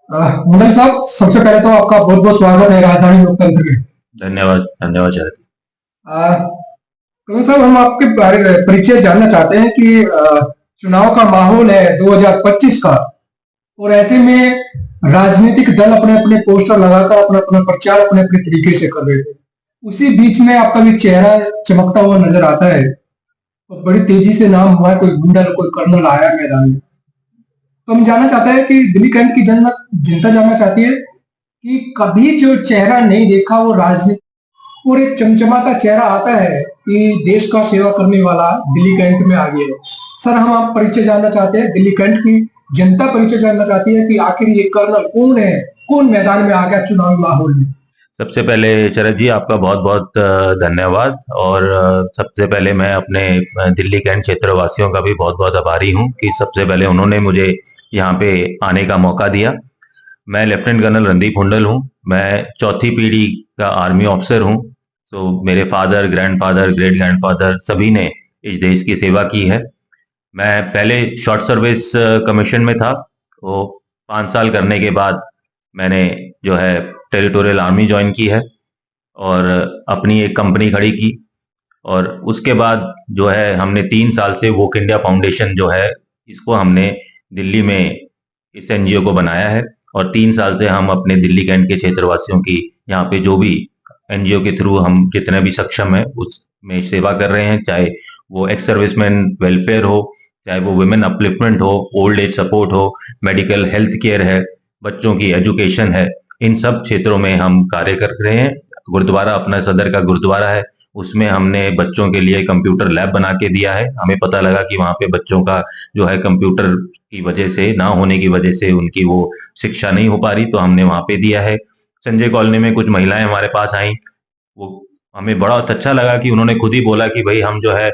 मुन्ना साहब, सबसे पहले तो आपका बहुत बहुत स्वागत है राजधानी लोकतंत्र में। धन्यवाद धन्यवाद शरद। मुन्ना साहब, हम आपके बारे में परिचय जानना चाहते हैं कि चुनाव का माहौल है 2025 का, और ऐसे में राजनीतिक दल अपने अपने पोस्टर लगाकर अपना अपना प्रचार अपने अपने तरीके से कर रहे थे। उसी बीच में आपका भी चेहरा चमकता हुआ नजर आता है, और बड़ी तेजी से नाम हुआ है, कोई गुंडा कोई कर्नल आया मैदान में। तो हम जानना चाहते हैं कि दिल्ली कैंट की जनता जानना चाहती है कि कभी जो चेहरा नहीं देखा वो राजनीति और एक चमचमाता चेहरा आता है कि देश का सेवा करने वाला दिल्ली कैंट में आ गया है। सर, हम आप परिचय जानना चाहते हैं, दिल्ली कैंट की जनता परिचय जानना चाहती है कि आखिर ये कर्नल कौन है, कौन मैदान में आ गया चुनावी माहौल में। सबसे पहले शरद जी आपका बहुत बहुत धन्यवाद। और सबसे पहले मैं अपने दिल्ली कैंट क्षेत्र वासियों का भी बहुत बहुत आभारी हूं कि सबसे पहले उन्होंने मुझे यहाँ पे आने का मौका दिया। मैं लेफ्टिनेंट कर्नल रणदीप हुंडल हूँ। मैं चौथी पीढ़ी का आर्मी ऑफिसर हूँ। तो मेरे फादर, ग्रैंडफादर, ग्रेट ग्रैंडफादर सभी ने इस देश की सेवा की है। मैं पहले शॉर्ट सर्विस कमीशन में था। वो 5 साल करने के बाद मैंने जो है टेरिटोरियल आर्मी ज्वाइन की है और अपनी एक कंपनी खड़ी की। और उसके बाद जो है हमने 3 साल से वोक इंडिया फाउंडेशन जो है इसको हमने दिल्ली में इस एनजीओ को बनाया है। और 3 साल से हम अपने दिल्ली कैंट के क्षेत्रवासियों की यहाँ पे जो भी एनजीओ के थ्रू हम जितने भी सक्षम है उसमें सेवा कर रहे हैं, चाहे वो एक्स सर्विसमैन वेलफेयर हो, चाहे वो वुमेन अपलिफ्टमेंट हो, ओल्ड एज सपोर्ट हो, मेडिकल हेल्थ केयर है, बच्चों की एजुकेशन है। इन सब क्षेत्रों में हम कार्य कर रहे हैं। गुरुद्वारा, अपना सदर का गुरुद्वारा है, उसमें हमने बच्चों के लिए कंप्यूटर लैब बना के दिया है। हमें पता लगा कि वहाँ पे बच्चों का जो है कंप्यूटर की वजह से, ना होने की वजह से उनकी वो शिक्षा नहीं हो पा रही, तो हमने वहाँ पे दिया है। संजय कॉलोनी में कुछ महिलाएं हमारे पास आई, वो हमें बड़ा अच्छा लगा कि उन्होंने खुद ही बोला कि भाई हम जो है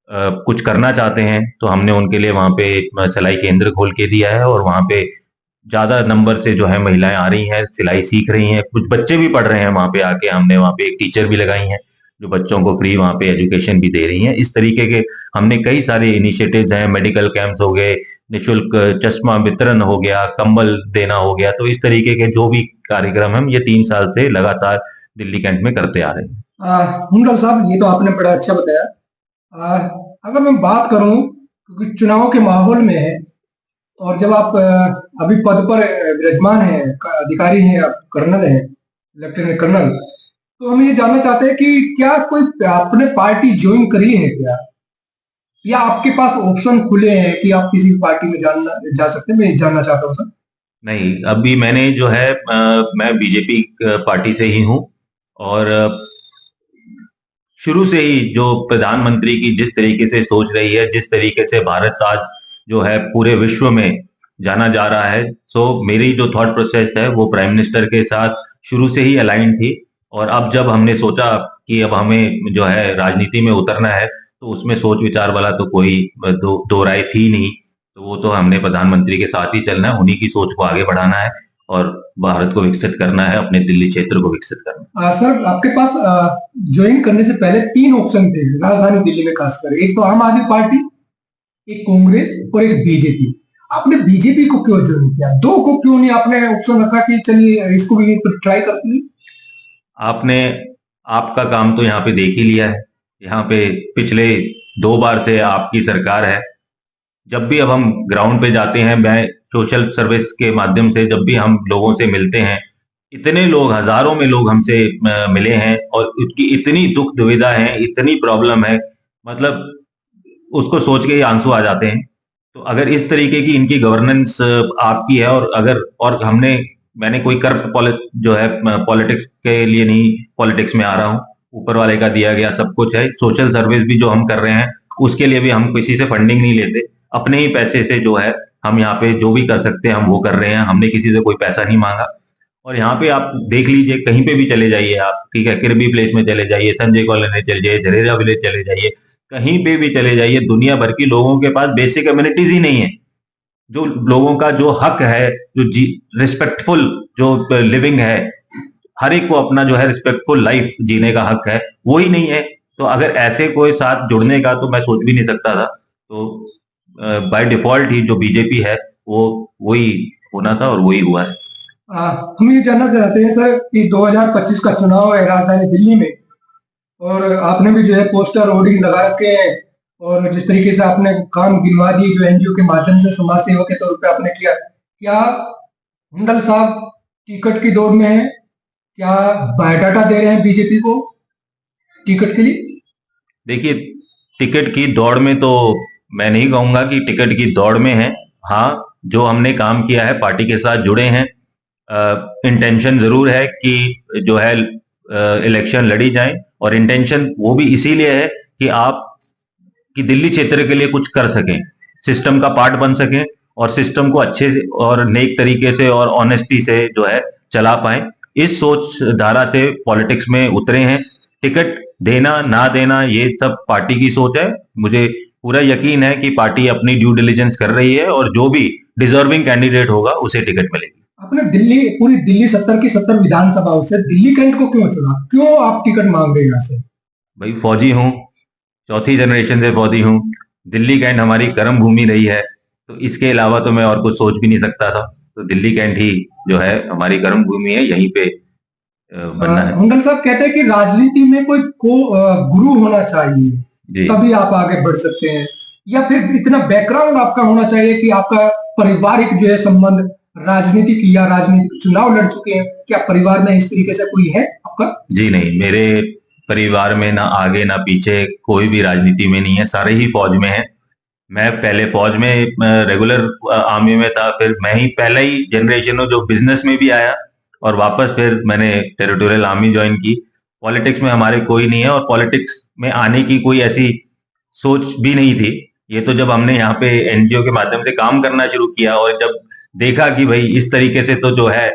कुछ करना चाहते हैं। तो हमने उनके लिए वहाँ पे एक सिलाई केंद्र खोल के दिया है और वहाँ पे ज्यादा नंबर से जो है महिलाएं आ रही हैं, सिलाई सीख रही हैं, कुछ बच्चे भी पढ़ रहे हैं वहाँ पे आके। हमने वहाँ पे एक टीचर भी लगाई है जो बच्चों को फ्री वहाँ पे एजुकेशन भी दे रही हैं। इस तरीके के हमने कई सारे इनिशिएटिव्स हैं। मेडिकल कैंप्स हो गए, निशुल्क चश्मा वितरण हो गया, कंबल देना हो गया। तो इस तरीके के जो भी कार्यक्रम हम ये 3 साल से लगातार दिल्ली कैंट में करते आ रहे हैं। हुंडल साहब, ये तो आपने बड़ा अच्छा बताया। आ, अगर मैं बात करूं, क्योंकि चुनाव के माहौल में है, और जब आप अभी पद पर विराजमान हैं, अधिकारी हैं, आप कर्नल हैं, लेफ्टिनेंट कर्नल, तो हम ये जानना चाहते हैं कि क्या कोई आपने पार्टी ज्वाइन करी है क्या, या आपके पास ऑप्शन खुले हैं कि आप किसी भी पार्टी में जानना जा सकते हैं। मैं ये जानना चाहता हूँ सर। नहीं, अभी मैंने जो है मैं बीजेपी पार्टी से ही हूँ। और शुरू से ही जो प्रधानमंत्री की जिस तरीके से सोच रही है, जिस तरीके से भारत आज जो है पूरे विश्व में जाना जा रहा है, सो मेरी जो थॉट प्रोसेस है वो प्राइम मिनिस्टर के साथ शुरू से ही अलाइन थी। और अब जब हमने सोचा कि अब हमें जो है राजनीति में उतरना है, तो उसमें सोच विचार वाला तो कोई दो राय थी नहीं। तो वो तो हमने प्रधानमंत्री के साथ ही चलना है, उन्हीं की सोच को आगे बढ़ाना है और भारत को विकसित करना है, अपने दिल्ली क्षेत्र को विकसित करना है। सर, आपके पास ज्वाइन करने से पहले तीन ऑप्शन थे राजधानी दिल्ली में, खासकर एक तो आम आदमी पार्टी, एक कांग्रेस और एक बीजेपी। आपने बीजेपी को क्यों ज्वाइन किया? दो को क्यों नहीं आपने ऑप्शन रखा कि चलिए इसको भी ट्राई करते हैं? आपने आपका काम तो यहाँ पे देख ही लिया है। यहाँ पे पिछले 2 बार से आपकी सरकार है। जब भी अब हम ग्राउंड पे जाते हैं, मैं सोशल सर्विस के माध्यम से जब भी हम लोगों से मिलते हैं, इतने लोग, हजारों में लोग हमसे मिले हैं और उसकी इतनी दुख दुविधा है, इतनी प्रॉब्लम है, मतलब उसको सोच के ही आंसू आ जाते हैं। तो अगर इस तरीके की इनकी गवर्नेंस आपकी है, और अगर और मैंने कोई करप्ट जो है पॉलिटिक्स के लिए नहीं पॉलिटिक्स में आ रहा हूँ, ऊपर वाले का दिया गया सब कुछ है। सोशल सर्विस भी जो हम कर रहे हैं उसके लिए भी हम किसी से फंडिंग नहीं लेते, अपने ही पैसे से जो है हम यहाँ पे जो भी कर सकते हैं हम वो कर रहे हैं। हमने किसी से कोई पैसा नहीं मांगा। और यहाँ पे आप देख लीजिए, कहीं पे भी चले जाइए आप, ठीक है, किरबी प्लेस में चले जाइए, संजय कॉलोनी चले जाइए, झरेरा विलेज चले जाइए, कहीं पे भी चले जाइए, दुनिया भर की लोगों के पास बेसिक कम्युनिटीज ही नहीं है। जो लोगों का जो हक है, जो रिस्पेक्टफुल जो लिविंग है, हर एक को अपना जो है रिस्पेक्टफुल लाइफ जीने का हक है, वो ही नहीं है। तो अगर ऐसे कोई साथ जुड़ने का तो मैं सोच भी नहीं सकता था। तो बाय डिफॉल्ट ही जो बीजेपी है वो वही होना था और वही हुआ है। हम ये जानना चाहते हैं सर कि 2025 का चुनाव है राजधानी दिल्ली में, और आपने भी जो है पोस्टर होर्डिंग लगा रखे हैं, और जिस तरीके से आपने काम गिनवा दिए जो एनजीओ के माध्यम से समाज सेवा के तौर पे आपने किया, क्या हुंडल साहब टिकट की दौड़ में है? क्या बायोडाटा दे रहे हैं बीजेपी को टिकट के लिए? देखिए, टिकट की दौड़ में तो मैं नहीं कहूंगा कि टिकट की दौड़ में है। हाँ, जो हमने काम किया है, पार्टी के साथ जुड़े हैं, इंटेंशन जरूर है कि जो है इलेक्शन लड़ी जाए, और इंटेंशन वो भी इसीलिए है कि आप कि दिल्ली क्षेत्र के लिए कुछ कर सकें, सिस्टम का पार्ट बन सकें, और सिस्टम को अच्छे से और नेक तरीके से और ऑनेस्टी से जो है चला पाए। इस सोच धारा से पॉलिटिक्स में उतरे हैं। टिकट देना ना देना ये सब पार्टी की सोच है। मुझे पूरा यकीन है कि पार्टी अपनी ड्यू डिलिजेंस कर रही है, और जो भी डिजर्विंग कैंडिडेट होगा उसे टिकट मिलेगी। आपने पूरी दिल्ली 70 की 70 विधानसभाओं से दिल्ली कैंट को क्यों चुना? क्यों आप टिकट मांग रहे हैं यहाँ से? भाई, फौजी हूँ, चौथी जनरेशन से फौजी हूँ। दिल्ली कैंट हमारी कर्म भूमि रही है, तो इसके अलावा तो मैं और कुछ सोच भी नहीं सकता था। तो दिल्ली कैंट ही जो है हमारी कर्म भूमि है, यहीं पे बनना है। हुंडल साहब कहते हैं कि राजनीति में कोई गुरु होना चाहिए, जी। तभी आप आगे बढ़ सकते हैं, या फिर इतना बैकग्राउंड आपका होना चाहिए कि आपका पारिवारिक जो है संबंध राजनीतिक या राजनीतिक चुनाव लड़ चुके हैं? क्या परिवार में इस तरीके से कोई है आपका? जी नहीं, मेरे परिवार में ना आगे ना पीछे कोई भी राजनीति में नहीं है, सारे ही फौज में हैं। मैं पहले फौज में रेगुलर आर्मी में था, फिर मैं ही पहला ही जनरेशन हूँ जो बिजनेस में भी आया, और वापस फिर मैंने टेरिटोरियल आर्मी ज्वाइन की। पॉलिटिक्स में हमारे कोई नहीं है, और पॉलिटिक्स में आने की कोई ऐसी सोच भी नहीं थी। ये तो जब हमने यहाँ पे एनजीओ के माध्यम से काम करना शुरू किया, और जब देखा कि भाई इस तरीके से तो जो है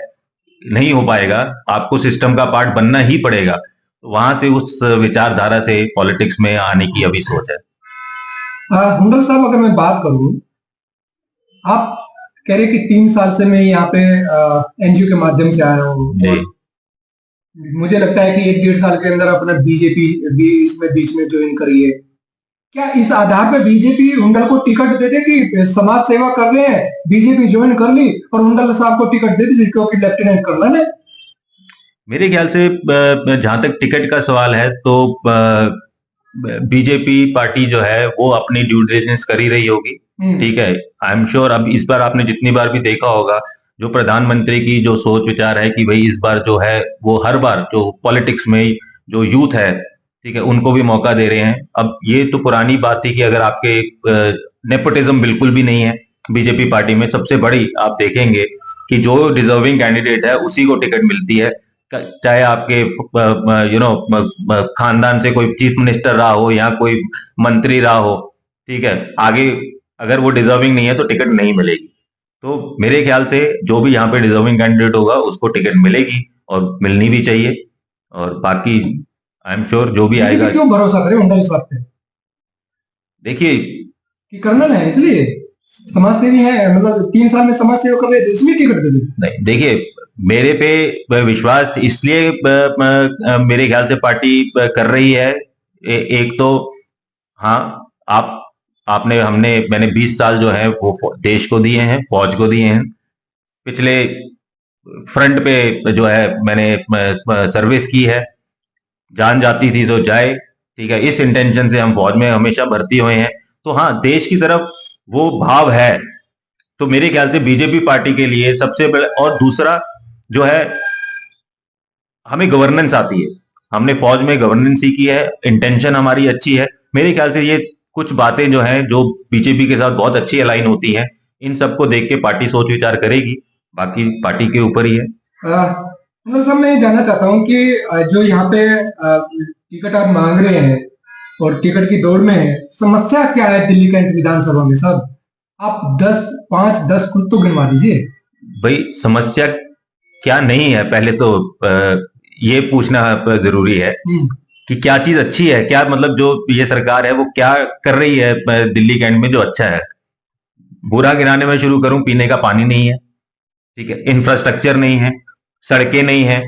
नहीं हो पाएगा, आपको सिस्टम का पार्ट बनना ही पड़ेगा, तो वहां से उस विचारधारा से पॉलिटिक्स में आने की अभी सोच है। हुंडल साहब, अगर मैं बात करूं, आप कह रहे कि 3 साल से मैं यहाँ पे एनजीओ के माध्यम से आया हूँ, जी। और मुझे लगता है कि 1-1.5 साल के अंदर अपना बीजेपी भी इसमें बीच में ज्वाइन करी है। क्या इस आधार पे बीजेपी हुंडल को टिकट दे दे कि समाज सेवा कर रहे हैं, बीजेपी ज्वाइन कर ली और हुंडल साहब को टिकट दे दी क्योंकि लेफ्टिनेंट कर्नल है? मेरे ख्याल से जहां तक टिकट का सवाल है, तो बीजेपी पार्टी जो है वो अपनी ड्यू डिलिजेंस कर ही रही होगी। ठीक है, आई एम श्योर। अब इस बार आपने जितनी बार भी देखा होगा, जो प्रधानमंत्री की जो सोच विचार है कि भाई इस बार जो है वो हर बार जो पॉलिटिक्स में जो यूथ है, ठीक है, उनको भी मौका दे रहे हैं। अब ये तो पुरानी बात थी कि अगर आपके नेपोटिज्म बिल्कुल भी नहीं है बीजेपी पार्टी में, सबसे बड़ी आप देखेंगे कि जो डिजर्विंग कैंडिडेट है उसी को टिकट मिलती है, चाहे आपके खानदान से कोई चीफ मिनिस्टर रहा हो या कोई मंत्री रहा हो। ठीक है, आगे अगर वो डिजर्विंग नहीं है तो टिकट नहीं मिलेगी। तो मेरे ख्याल से जो भी यहाँ पे डिजर्विंग कैंडिडेट होगा उसको टिकट मिलेगी, और मिलनी भी चाहिए। और बाकी आई एम श्योर जो भी आएगा। क्यों भरोसा करें हुंडल साहब पे? देखिए, कि कर्नल है इसलिए, समाज सेवी है, मतलब 3 साल में समाज सेवा कर रहे थे इसलिए टिकट दे दी? नहीं, देखिए, मेरे पे विश्वास इसलिए मेरे ख्याल से पार्टी कर रही है। एक तो हाँ, मैंने 20 साल जो है वो देश को दिए हैं, फौज को दिए हैं। पिछले फ्रंट पे जो है मैंने सर्विस की है, जान जाती थी तो जाए। ठीक है, इस इंटेंशन से हम फौज में हमेशा भर्ती हुए हैं। तो हाँ, देश की तरफ वो भाव है। तो मेरे ख्याल से बीजेपी पार्टी के लिए सबसे बड़ा, और दूसरा जो है, हमें गवर्नेंस आती है, हमने फौज में गवर्नेंस सीखी है, इंटेंशन हमारी अच्छी है। मेरे ख्याल से ये कुछ बातें जो हैं जो बीजेपी के साथ बहुत अच्छी अलाइन होती हैं, इन सबको देख के पार्टी सोच विचार करेगी, बाकी पार्टी के ऊपर ही है। मतलब साहब, मैं ये जानना चाहता हूँ कि जो यहाँ पे टिकट आप मांग रहे हैं और टिकट की दौड़ में है, समस्या क्या है दिल्ली कैंट विधानसभा में साहब? आप 5-10 खुद तो गिनवा दीजिए। भाई, समस्या क्या नहीं है, पहले तो ये पूछना जरूरी है कि क्या चीज अच्छी है, क्या मतलब जो ये सरकार है वो क्या कर रही है दिल्ली कैंट में जो अच्छा है। बुरा गिनाने में शुरू करूं, पीने का पानी नहीं है, ठीक है, इंफ्रास्ट्रक्चर नहीं है, सड़कें नहीं है,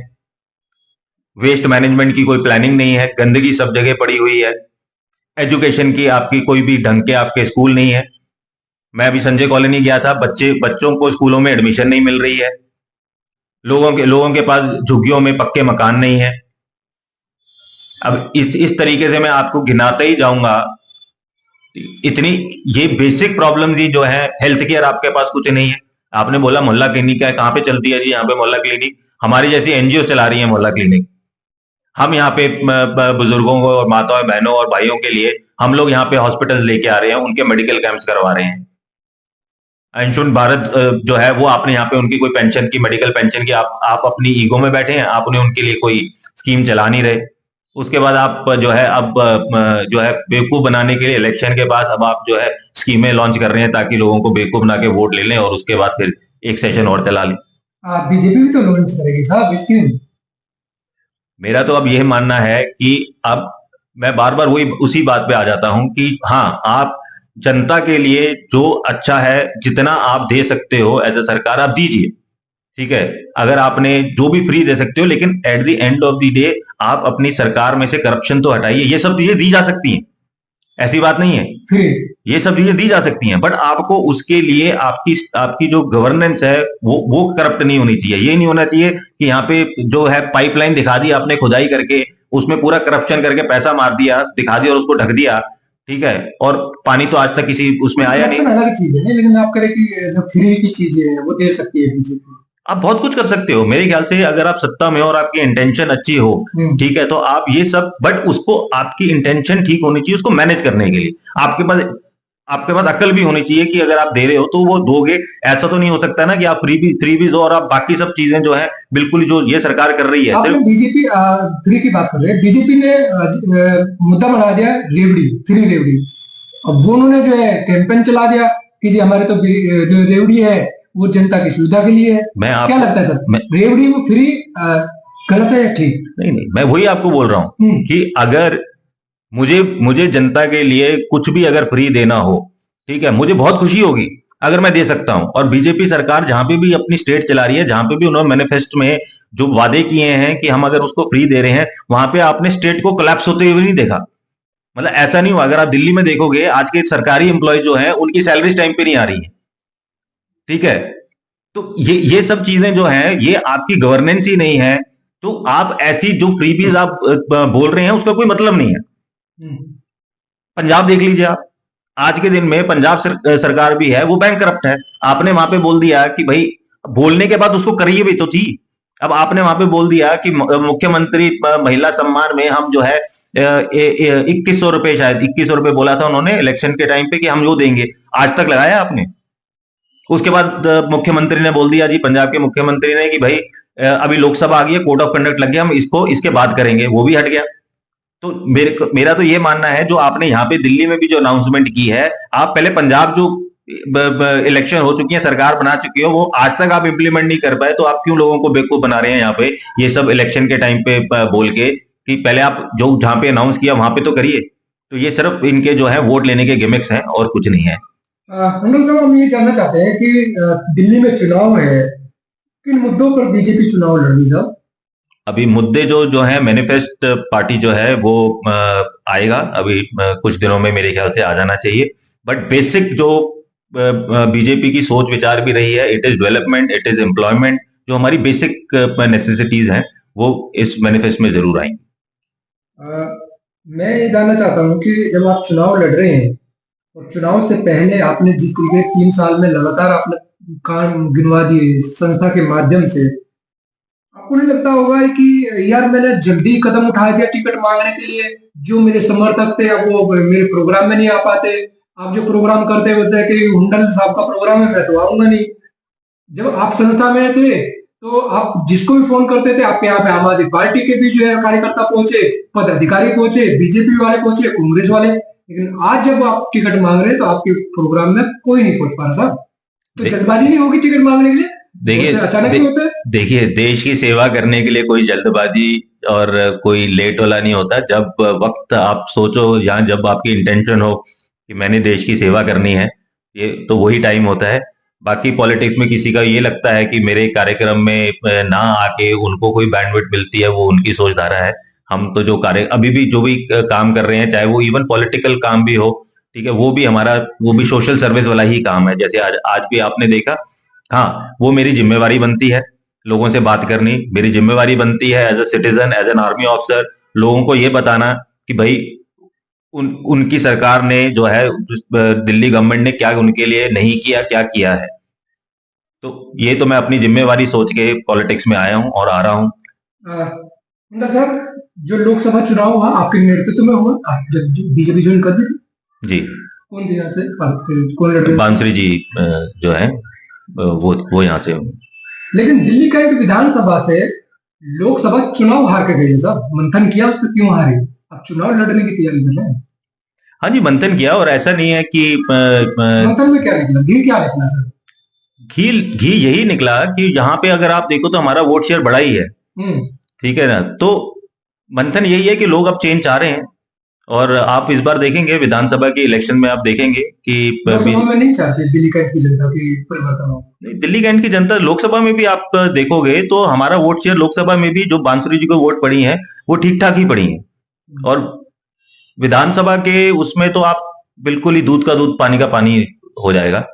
वेस्ट मैनेजमेंट की कोई प्लानिंग नहीं है, गंदगी सब जगह पड़ी हुई है, एजुकेशन की आपकी कोई भी ढंग के आपके स्कूल नहीं है। मैं अभी संजय कॉलोनी गया था, बच्चों को स्कूलों में एडमिशन नहीं मिल रही है। लोगों के पास झुग्गियों में पक्के मकान नहीं है। अब इस तरीके से मैं आपको गिनाते ही जाऊंगा, इतनी ये बेसिक प्रॉब्लम जी जो है। हेल्थ केयर आपके पास कुछ नहीं है। आपने बोला मोहल्ला क्लिनिक है, कहाँ पे चलती है जी यहाँ पे मोहल्ला क्लिनिक? हमारी जैसी एनजीओ चला रही है मोहल्ला क्लिनिक। हम यहाँ पे बुजुर्गों को और माताओं बहनों और भाइयों के लिए हम लोग यहाँ पे हॉस्पिटल लेके आ रहे हैं, उनके मेडिकल कैंप्स करवा रहे हैं। आयुष्मान भारत जो है वो आपने यहाँ पे उनकी कोई पेंशन की, मेडिकल पेंशन की, आप अपनी ईगो में बैठे हैं, आपने उनके लिए कोई स्कीम चला नहीं रहे। उसके बाद आप जो है अब जो है बेवकूफ बनाने के लिए इलेक्शन के बाद अब आप जो है स्कीमें लॉन्च कर रहे हैं ताकि लोगों को बेवकूफ बना के वोट ले लें और उसके बाद फिर एक सेशन और चला लें। बीजेपी भी तो लॉन्च करेगी साहब स्कीम। मेरा तो अब यह मानना है कि अब मैं बार बार वही उसी बात पे आ जाता हूं कि हाँ, आप जनता के लिए जो अच्छा है, जितना आप दे सकते हो एज अ सरकार आप दीजिए, ठीक है। अगर आपने जो भी फ्री दे सकते हो, लेकिन at the end of the day आप अपनी सरकार में से करप्शन तो हटाइए। ये सब चीजें दी जा सकती हैं, ऐसी बात नहीं है, फिर ये सब चीजें दी जा सकती हैं, बट आपको उसके लिए आपकी आपकी जो गवर्नेंस है वो करप्ट नहीं होनी चाहिए। ये नहीं होना चाहिए कि यहाँ पे जो है पाइपलाइन दिखा दी आपने खुदाई करके, उसमें पूरा करप्शन करके पैसा मार दिया, दिखा दिया और उसको ढक दिया, ठीक है, और पानी तो आज तक किसी उसमें आया नहीं। करप्शन अलग चीज है, लेकिन आप करें कि जो फ्री की चीजें हैं वो दे सकती है बीजेपी। आप बहुत कुछ कर सकते हो मेरे ख्याल से, अगर आप सत्ता में हो और आपकी इंटेंशन अच्छी हो, ठीक है, तो आप ये सब, बट उसको आपकी इंटेंशन ठीक होनी चाहिए उसको मैनेज करने के लिए। आपके पास अक्ल भी होनी चाहिए कि अगर आप दे रहे हो तो वो दोगे। ऐसा तो नहीं हो सकता ना कि आप फ्री भी दो और आप बाकी सब चीजें जो है बिल्कुल जो ये सरकार कर रही है। आपने बीजेपी फ्री की बात कर रहे हैं, बीजेपी ने मुद्दा बना दिया रेवड़ी, फ्री रेवड़ी। अब वो उन्होंने जो है कैंपेन चला दिया कि जी हमारे तो जो रेवड़ी है वो जनता की सुविधा के लिए है। क्या लगता है सर, रेवड़ी में फ्री गलत है या ठीक? नहीं, मैं वही आपको बोल रहा हूँ कि अगर मुझे जनता के लिए कुछ भी अगर फ्री देना हो, ठीक है, मुझे बहुत खुशी होगी अगर मैं दे सकता हूं। और बीजेपी सरकार जहां पे भी अपनी स्टेट चला रही है, जहां पे भी उन्होंने मैनिफेस्टो में जो वादे किए हैं कि हम अगर उसको फ्री दे रहे हैं, वहां पे आपने स्टेट को कोलैप्स होते हुए नहीं देखा। मतलब ऐसा नहीं हुआ। अगर आप दिल्ली में देखोगे आज के सरकारी एम्प्लॉय जो है उनकी सैलरी टाइम पे नहीं आ रही है, ठीक है। तो ये सब चीजें जो है ये आपकी गवर्नेंस ही नहीं है। तो आप ऐसी जो फ्रीबीज आप बोल रहे हैं उसका कोई मतलब नहीं है। पंजाब देख लीजिए आप, आज के दिन में पंजाब सरकार भी है वो बैंक करप्ट है। आपने वहां पे बोल दिया कि भाई, बोलने के बाद उसको करिए भी तो थी। अब आपने वहां पे बोल दिया कि मुख्यमंत्री महिला सम्मान में हम जो है 2100 रुपए, शायद 2100 रुपए बोला था उन्होंने इलेक्शन के टाइम पे कि हम जो देंगे, आज तक लगाया आपने? उसके बाद मुख्यमंत्री ने बोल दिया जी, पंजाब के मुख्यमंत्री ने कि भाई अभी लोकसभा आ गई है, कोड ऑफ कंडक्ट लग गया, हम इसको इसके बाद करेंगे, वो भी हट गया। तो मेरा तो ये मानना है जो आपने यहाँ पे दिल्ली में भी जो अनाउंसमेंट की है, आप पहले पंजाब जो इलेक्शन हो चुकी है, सरकार बना चुकी हो, वो आज तक आप इंप्लीमेंट नहीं कर पाए, तो आप क्यों लोगों को बेवकूफ बना रहे हैं यहाँ पे ये सब इलेक्शन के टाइम पे बोल के कि पहले आप जो जहां पे अनाउंस किया वहां पे तो करिए। तो ये सिर्फ इनके जो है वोट लेने के गिमिक्स हैं और कुछ नहीं है। मंडल साहब, हम ये जानना चाहते हैं कि दिल्ली में चुनाव है, किन मुद्दों पर बीजेपी चुनाव लड़ेगी साहब? अभी मुद्दे जो जो है, मैनिफेस्ट पार्टी जो है वो आएगा अभी कुछ दिनों में, मेरे ख्याल से आ जाना चाहिए। बट बेसिक जो बीजेपी की सोच विचार भी रही है, it is development, it is employment, जो हमारी बेसिक नेसेसिटीज हैं वो इस मैनिफेस्ट में जरूर आएंगी। मैं ये जानना चाहता हूँ कि जब आप चुनाव लड़ रहे हैं और चुनाव से पहले आपने जिस तरीके 3 साल में लगातार आपने काम गिनवा दिए संस्था के माध्यम से, आपको नहीं लगता होगा कि यार मैंने जल्दी कदम उठा दिया टिकट मांगने के लिए, जो मेरे समर्थक थे अब वो मेरे प्रोग्राम में नहीं आ पाते। आप जो प्रोग्राम करते होते कि हुंडल साहब का प्रोग्राम है मैं तो आऊंगा नहीं। जब आप संस्था में थे तो आप जिसको भी फोन करते थे, आपके यहाँ पे आम आदमी पार्टी के भी जो है कार्यकर्ता पहुंचे, पदाधिकारी पहुंचे, बीजेपी वाले पहुंचे, कांग्रेस वाले, लेकिन आज जब आप टिकट मांग रहे हैं तो आपके प्रोग्राम में कोई नहीं पहुंच पा रहा साहब। तो जल्दबाजी नहीं होगी टिकट मांगने के लिए? देखिए देश की सेवा करने के लिए कोई जल्दबाजी और कोई लेट वाला नहीं होता। जब वक्त आप सोचो, यहाँ जब आपकी इंटेंशन हो कि मैंने देश की सेवा करनी है, ये तो वही टाइम होता है। बाकी पॉलिटिक्स में किसी का ये लगता है कि मेरे कार्यक्रम में ना आके उनको कोई बैंडविड्थ मिलती है, वो उनकी सोच धारा है। हम तो जो कार्य अभी भी जो भी काम कर रहे हैं, चाहे वो इवन पॉलिटिकल काम भी हो, ठीक है, वो भी सोशल सर्विस वाला ही काम है। जैसे आज भी आपने देखा, हाँ, वो मेरी जिम्मेवारी बनती है लोगों से बात करनी, मेरी जिम्मेवारी बनती है as a citizen, as an army officer, लोगों को ये बताना कि भाई उनकी सरकार ने जो है, दिल्ली गवर्नमेंट ने क्या उनके लिए नहीं किया, क्या किया है। तो ये तो मैं अपनी जिम्मेवारी सोच के पॉलिटिक्स में आया हूँ और आ रहा हूँ। हुंडा साहब, जो लोकसभा चुनाव हुआ आपके नेतृत्व में हुआ, आप जब बीजेपी ज्वाइन कर दी थी, जी, कौन थी यहाँ से, कौन लड़ रहे थे? बांसुरी जी जो है वो यहाँ से। लेकिन दिल्ली कैंट विधानसभा से लोकसभा चुनाव हार के गए हैं साहब, मंथन किया उस पर, क्यों हारे? अब चुनाव लड़ने की तैयारी कर रहे हैं। हाँ जी, मंथन किया, और ऐसा नहीं है कि मंथन में क्या निकला, घी क्या निकला सर? घी घी यही निकला कि यहाँ पे अगर आप देखो तो हमारा वोट शेयर बड़ा ही है, ठीक है ना। तो मंथन यही है कि लोग अब चेंज चाह रहे हैं, और आप इस बार देखेंगे विधानसभा के इलेक्शन में, आप देखेंगे कि लोकसभा में नहीं चाहते दिल्ली कैंट की जनता की परिवर्तन हो? दिल्ली कैंट की जनता लोकसभा में भी आप देखोगे तो हमारा वोट शेयर लोकसभा में भी, जो बांसुरी जी को वोट पड़ी है वो ठीक ठाक ही पड़ी है, और विधानसभा के उसमें तो आप बिल्कुल ही दूध का दूध पानी का पानी हो जाएगा।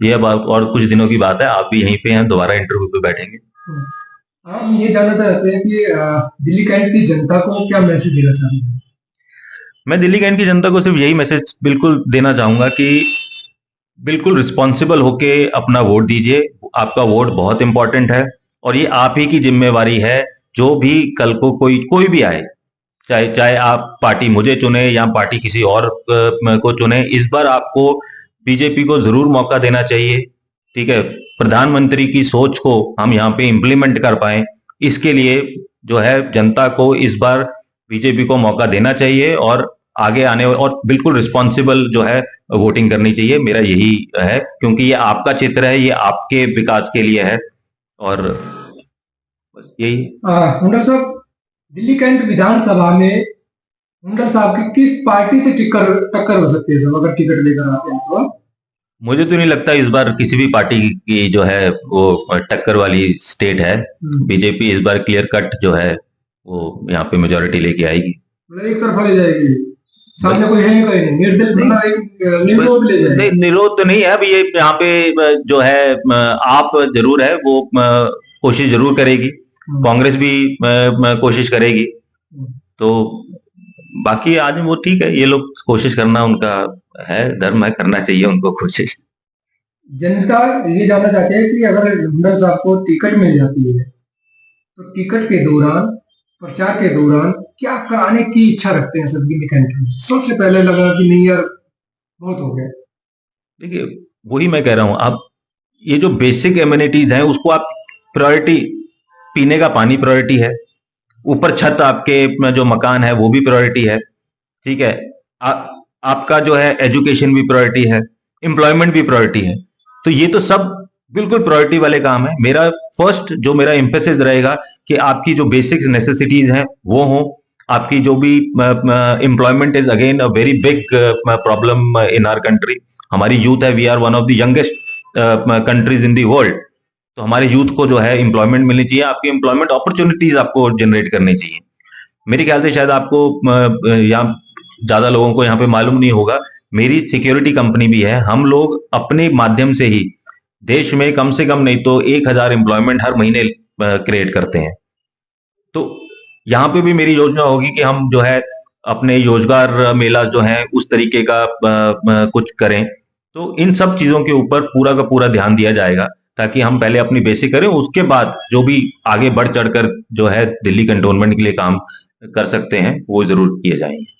ये अब और कुछ दिनों की बात है, आप भी यहीं पे हैं, दोबारा इंटरव्यू पे बैठेंगे। हम ये जानना चाहते हैं कि दिल्ली कैंट की जनता को क्या मैसेज देना चाहते हैं? मैं दिल्ली कैंट की जनता को सिर्फ यही मैसेज बिल्कुल देना चाहूंगा कि बिल्कुल रिस्पॉन्सिबल होके अपना वोट दीजिए। आपका वोट बहुत इंपॉर्टेंट है, और ये आप ही की जिम्मेवारी है। जो भी कल को कोई भी आए, चाहे चाहे आप पार्टी मुझे चुने या पार्टी किसी और को चुने, इस बार आपको बीजेपी को जरूर मौका देना चाहिए, ठीक है। प्रधानमंत्री की सोच को हम यहाँ पे इम्प्लीमेंट कर पाए, इसके लिए जो है जनता को इस बार बीजेपी को मौका देना चाहिए, और आगे आने और बिल्कुल रिस्पॉन्सिबल जो है वोटिंग करनी चाहिए। मेरा यही है, क्योंकि ये आपका क्षेत्र है, ये आपके विकास के लिए है, और यही। हुंडा साहब, दिल्ली कैंट विधानसभा में हुंडा साहब की किस पार्टी से टक्कर हो सकती है साहब, अगर टिकट लेकर आते हैं तो? मुझे तो नहीं लगता इस बार किसी भी पार्टी की जो है वो टक्कर वाली स्टेट है। बीजेपी इस बार क्लियर कट जो है वो यहाँ पे मेजोरिटी लेके आएगी। मतलब एक तरफा ले जाएगी, सामने कोई है कोई नहीं, निर्विरोध ले जाएगी? नहीं, निरोध तो नहीं है। अब ये यहाँ पे जो है आप जरूर है, वो कोशिश जरूर करेगी, कांग्रेस भी कोशिश करेगी, तो बाकी आज वो ठीक है, ये लोग कोशिश करना उनका है, धर्म है, करना चाहिए उनको कोशिश। जनता ये जानना चाहते हैं कि अगर हुंडा साहब को टिकट मिल जाती है तो टिकट के दौरान, प्रचार के दौरान क्या कराने की इच्छा रखते हैं सर दिल्ली कैंट में? सबसे पहले लगा कि नहीं यार बहुत हो गया। देखिए, वही मैं कह रहा हूं, आप ये जो बेसिक एम्यूनिटीज हैं उसको आप प्रायोरिटी, पीने का पानी प्रायोरिटी है, ऊपर छत आपके जो मकान है वो भी प्रायोरिटी है, ठीक है। आपका जो है एजुकेशन भी प्रायोरिटी है, एम्प्लॉयमेंट भी प्रायोरिटी है, तो ये तो सब बिल्कुल प्रायोरिटी वाले काम है। मेरा फर्स्ट जो मेरा एम्फेसिस रहेगा कि आपकी जो बेसिक नेसेसिटीज हैं वो हो, आपकी जो भी employment is again a very big problem in our country. हमारी यूथ है, we are one of the youngest countries in the world, तो हमारे यूथ को जो है एम्प्लॉयमेंट मिलनी चाहिए, आपकी एम्प्लॉयमेंट अपॉर्चुनिटीज आपको जनरेट करनी चाहिए। मेरे ख्याल से शायद आपको या ज्यादा लोगों को यहाँ पे मालूम नहीं होगा, मेरी सिक्योरिटी कंपनी भी है। हम लोग अपने माध्यम से ही देश में कम से कम नहीं तो 1000 एम्प्लॉयमेंट हर महीने क्रिएट करते हैं। तो यहाँ पे भी मेरी योजना होगी कि हम जो है अपने रोजगार मेला जो है उस तरीके का कुछ करें। तो इन सब चीजों के ऊपर पूरा का पूरा ध्यान दिया जाएगा, ताकि हम पहले अपनी बेसिक करें, उसके बाद जो भी आगे बढ़ चढ़कर जो है दिल्ली कंटोनमेंट के लिए काम कर सकते हैं वो जरूर किए जाएंगे।